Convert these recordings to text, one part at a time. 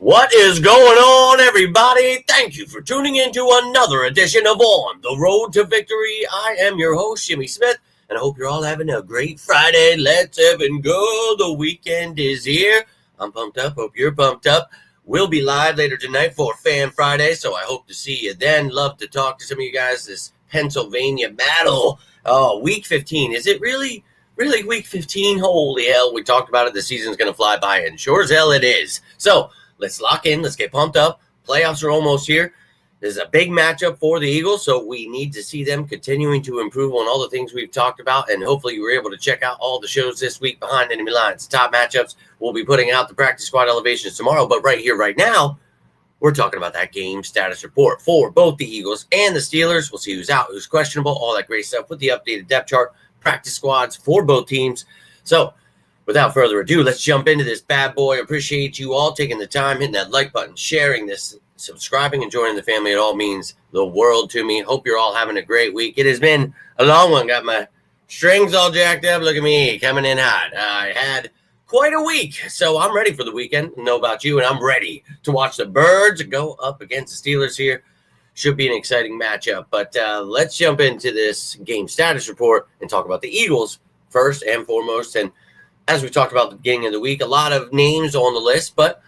What is going on, everybody? Thank you for tuning in to another edition of On the Road to Victory. I am your host, Jimmy Smith, and I hope you're all having a great Friday. Let's even go. The weekend is here. I'm pumped up. Hope you're pumped up. We'll be live later tonight for Fan Friday, so I hope to see you then. Love to talk to some of you guys. This Pennsylvania battle. Oh, week 15. Is it really week 15? Holy hell. We talked about it. The season's going to fly by, and sure as hell it is. So, let's lock in. Let's get pumped up. Playoffs are almost here. There's a big matchup for the Eagles, so we need to see them continuing to improve on all the things we've talked about, and hopefully you were able to check out all the shows this week behind enemy lines. Top matchups. We'll be putting out the practice squad elevations tomorrow, but right here, right now, we're talking about that game status report for both the Eagles and the Steelers. We'll see who's out, who's questionable, all that great stuff with the updated depth chart, practice squads for both teams. So, without further ado, let's jump into this bad boy. Appreciate you all taking the time, hitting that like button, sharing this, subscribing, and joining the family. It all means the world to me. Hope you're all having a great week. It has been a long one. Got my strings all jacked up. Look at me coming in hot. I had quite a week, so I'm ready for the weekend. I know about you, and I'm ready to watch the Birds go up against the Steelers here. Should be an exciting matchup. But let's jump into this game status report and talk about the Eagles first and foremost. And as we talked about at the beginning of the week, a lot of names on the list, but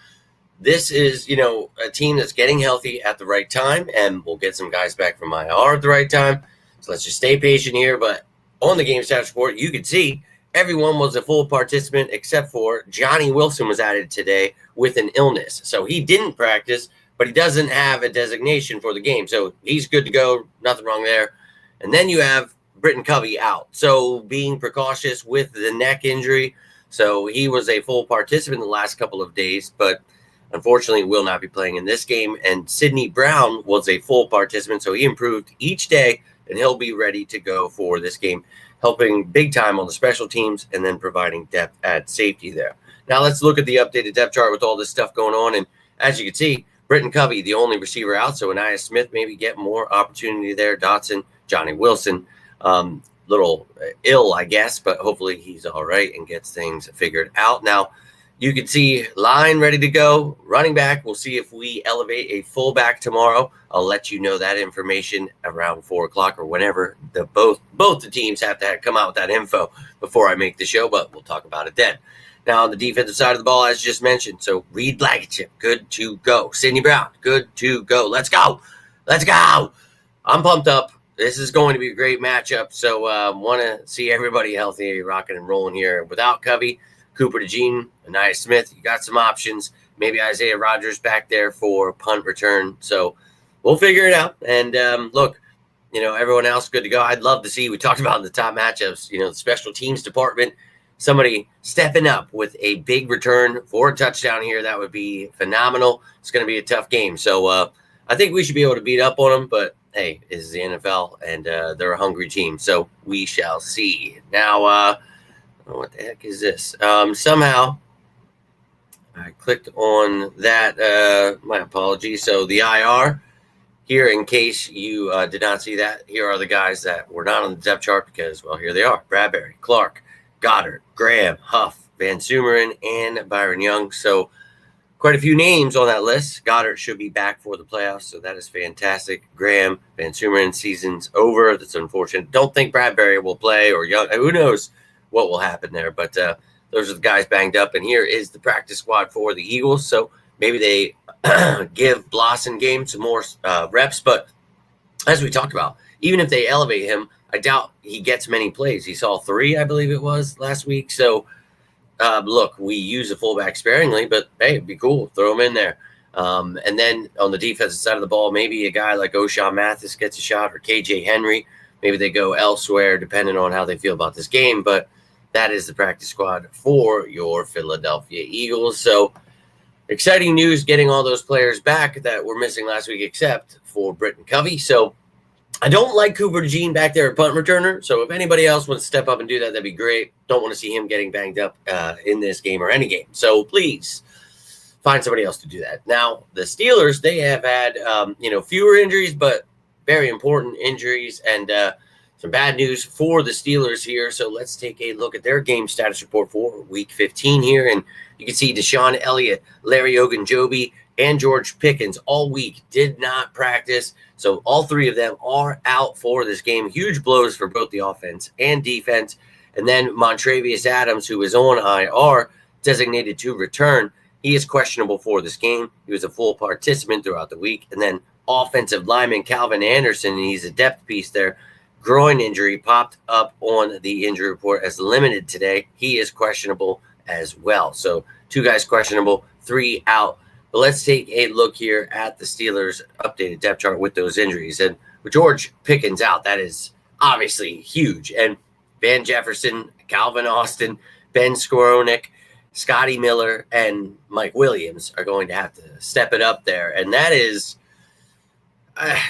this is, a team that's getting healthy at the right time, and we'll get some guys back from IR at the right time. So let's just stay patient here. But on the game status report, you could see everyone was a full participant except for Johnny Wilson was added today with an illness. So he didn't practice, but he doesn't have a designation for the game. So he's good to go. Nothing wrong there. And then you have Britton Covey out. So being precautious with the neck injury. So he was a full participant the last couple of days, but unfortunately will not be playing in this game. And Sidney Brown was a full participant, so he improved each day, and he'll be ready to go for this game, helping big time on the special teams and then providing depth at safety there. Now let's look at the updated depth chart with all this stuff going on. And as you can see, Britton Covey, the only receiver out, so Anaya Smith maybe get more opportunity there. Dotson, Johnny Wilson, little ill, I guess, but hopefully he's all right and gets things figured out. Now, you can see line ready to go. Running back, we'll see if we elevate a fullback tomorrow. I'll let you know that information around 4 o'clock or whenever both the teams have to come out with that info before I make the show, but we'll talk about it then. Now, on the defensive side of the ball, as just mentioned, so Reed Blankenship, good to go. Sidney Brown, good to go. Let's go. Let's go. I'm pumped up. This is going to be a great matchup, so want to see everybody healthy, rocking and rolling here. Without Covey, Cooper DeJean, Anaya Smith, you got some options. Maybe Isaiah Rodgers back there for punt return. So we'll figure it out. And look, everyone else good to go. I'd love to see, we talked about in the top matchups, the special teams department, somebody stepping up with a big return for a touchdown here. That would be phenomenal. It's going to be a tough game. So I think we should be able to beat up on them, but hey, this is the NFL, and they're a hungry team, so we shall see. Now, what the heck is this? Somehow, I clicked on that. My apologies. So the IR here, in case you did not see that, here are the guys that were not on the depth chart because, well, here they are. Bradbury, Clark, Goddard, Graham, Huff, Van Sumeren, and Byron Young. So quite a few names on that list. Goddard should be back for the playoffs, so that is fantastic. Graham, Van Sumeren, season's over. That's unfortunate. Don't think Bradbury will play or Young. Who knows what will happen there, but those are the guys banged up. And here is the practice squad for the Eagles. So maybe they give Blossom game some more reps. But as we talked about, even if they elevate him, I doubt he gets many plays. He saw 3, I believe it was, last week. So look, we use a fullback sparingly, but hey, it'd be cool. Throw him in there. And then on the defensive side of the ball, maybe a guy like O'Shawn Mathis gets a shot, or KJ Henry. Maybe they go elsewhere depending on how they feel about this game. But that is the practice squad for your Philadelphia Eagles. So exciting news getting all those players back that were missing last week, except for Britton Covey. So I don't like Cooper DeJean back there at punt returner. So if anybody else wants to step up and do that, that'd be great. Don't want to see him getting banged up in this game or any game. So please find somebody else to do that. Now, the Steelers, they have had, fewer injuries, but very important injuries, and some bad news for the Steelers here. So let's take a look at their game status report for Week 15 here. And you can see Deshaun Elliott, Larry Ogunjobi, and George Pickens all week did not practice. So all three of them are out for this game. Huge blows for both the offense and defense. And then Montravius Adams, who is on IR, designated to return. He is questionable for this game. He was a full participant throughout the week. And then offensive lineman Calvin Anderson, he's a depth piece there. Groin injury popped up on the injury report as limited today. He is questionable as well. So 2 guys questionable, 3 out. But let's take a look here at the Steelers' updated depth chart with those injuries. And with George Pickens out, that is obviously huge. And Van Jefferson, Calvin Austin, Ben Skowronek, Scotty Miller, and Mike Williams are going to have to step it up there. And that is,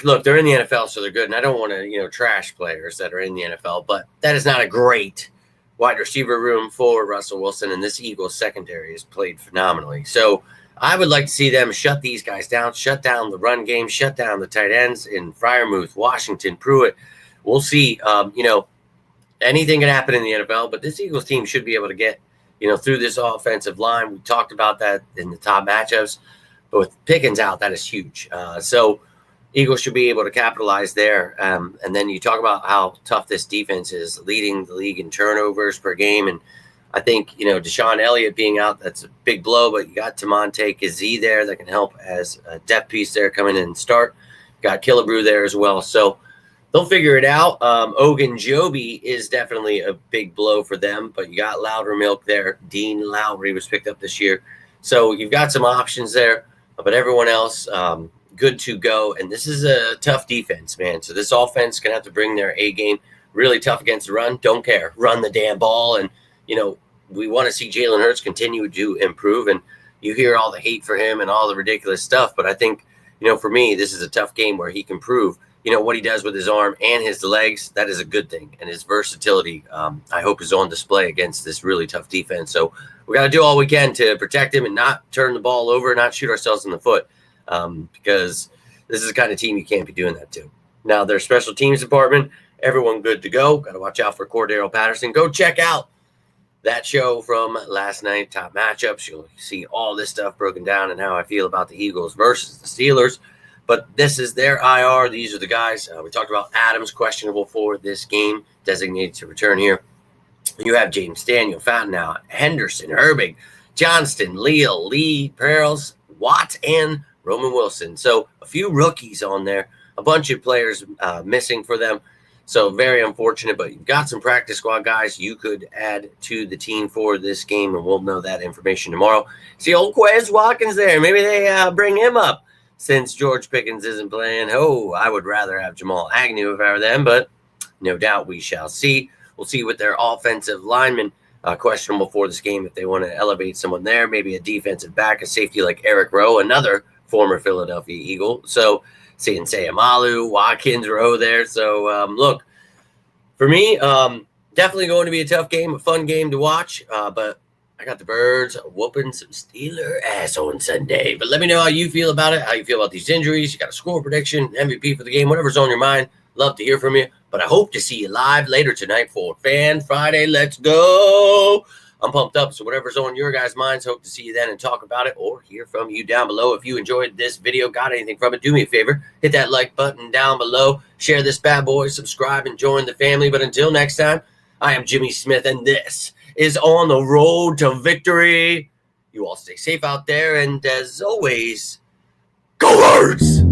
look, they're in the NFL, so they're good. And I don't want to, trash players that are in the NFL, but that is not a great wide receiver room for Russell Wilson. And this Eagles secondary has played phenomenally. So I would like to see them shut these guys down, shut down the run game, shut down the tight ends in Freiermuth, Washington, Pruitt. We'll see. Anything can happen in the NFL, but this Eagles team should be able to get, through this offensive line. We talked about that in the top matchups, but with Pickens out, that is huge. So Eagles should be able to capitalize there. And then you talk about how tough this defense is, leading the league in turnovers per game. And I think, Deshaun Elliott being out, that's a big blow, but you got Tamonte Kazee there that can help as a depth piece there, come in and start. Got Killebrew there as well. So they'll figure it out. Ogunjobi is definitely a big blow for them, but you got Loudermilk there. Dean Lowry was picked up this year. So you've got some options there, but everyone else good to go. And this is a tough defense, man. So this offense is going to have to bring their A game. Really tough against the run. Don't care. Run the damn ball. And we want to see Jalen Hurts continue to improve, and you hear all the hate for him and all the ridiculous stuff. But I think, for me, this is a tough game where he can prove, what he does with his arm and his legs. That is a good thing. And his versatility, I hope, is on display against this really tough defense. So we got to do all we can to protect him and not turn the ball over, not shoot ourselves in the foot, because this is the kind of team you can't be doing that to. Now, their special teams department, everyone good to go. Got to watch out for Cordero Patterson. Go check out that show from last night, top matchups. You'll see all this stuff broken down and how I feel about the Eagles versus the Steelers. But this is their IR. These are the guys. We talked about Adams, questionable for this game, designated to return here. You have James Daniel, Fontenot, Henderson, Herbig, Johnston, Leal, Lee, Perils, Watt, and Roman Wilson. So a few rookies on there, a bunch of players missing for them. So very unfortunate, but you've got some practice squad guys you could add to the team for this game, and we'll know that information tomorrow. See old Quez Watkins there. Maybe they bring him up since George Pickens isn't playing. Oh, I would rather have Jamal Agnew if I were them, but no doubt we shall see. We'll see with their offensive linemen questionable for this game if they want to elevate someone there, maybe a defensive back, a safety like Eric Rowe, another former Philadelphia Eagle. So seeing Sayamalu, Watkins, Rowe there. So, look, for me, definitely going to be a tough game, a fun game to watch. But I got the Birds whooping some Steeler ass on Sunday. But let me know how you feel about it, how you feel about these injuries. You got a score prediction, MVP for the game, whatever's on your mind. Love to hear from you. But I hope to see you live later tonight for Fan Friday. Let's go. I'm pumped up, so whatever's on your guys' minds, hope to see you then and talk about it or hear from you down below. If you enjoyed this video, got anything from it, do me a favor, hit that like button down below, share this bad boy, subscribe, and join the family. But until next time, I am Jimmy Smith, and this is On the Road to Victory. You all stay safe out there, and as always, go Birds!